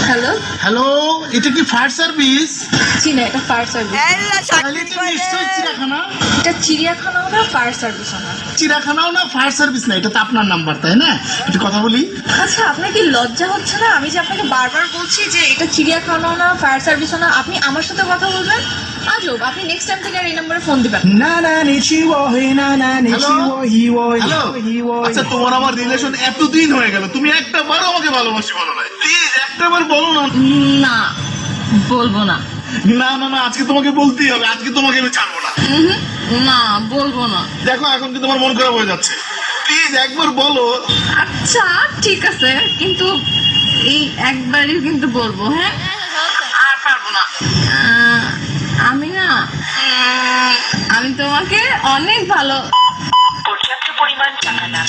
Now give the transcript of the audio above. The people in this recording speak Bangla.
হ্যালো হ্যালো, এটা কি ফায়ার সার্ভিস? জি না, এটা ফায়ার সার্ভিস। তাহলে এটা নিশ্চয়ই চিড়িয়াখানা। এটা চিড়িয়াখানাও না, ফায়ার সার্ভিসও না। চিড়িয়াখানাও না, ফায়ার সার্ভিস না। এটা তো আপনার নাম্বার, তাই না? একটু কথা বলি। আচ্ছা, আপনার কি লজ্জা হচ্ছে না? আমি যে আপনাকে বারবার বলছি যে এটা চিড়িয়াখানাও না, ফায়ার সার্ভিসও না, আপনি আমার সাথে কথা বলবেন। আজব, আপনি নেক্সট টাইম থেকে আর এই নম্বরে ফোন দিবেন না। আচ্ছা, তোমার আমার রিলেশন এতদিন হয়ে গেল, তুমি একটা বারও আমাকে ভালোবাসি বলো না। প্লিজ একটা বার বলো না। না, বলবো না। না না না, আজকে তোমাকে বলতেই হবে। আজকে তোমাকে আমি ছাড়বো না। না, বলবো না। দেখো, এখন কিন্তু তোমার মন খারাপ হয়ে যাচ্ছে। প্লিজ একবার বলো। আচ্ছা ঠিক আছে, কিন্তু এই একবারই কিন্তু বলবো। হ্যাঁ, আর পারবো না। আমি না, আমি তোমাকে অনেক ভালো। পর্যাপ্ত পরিমাণ টাকা না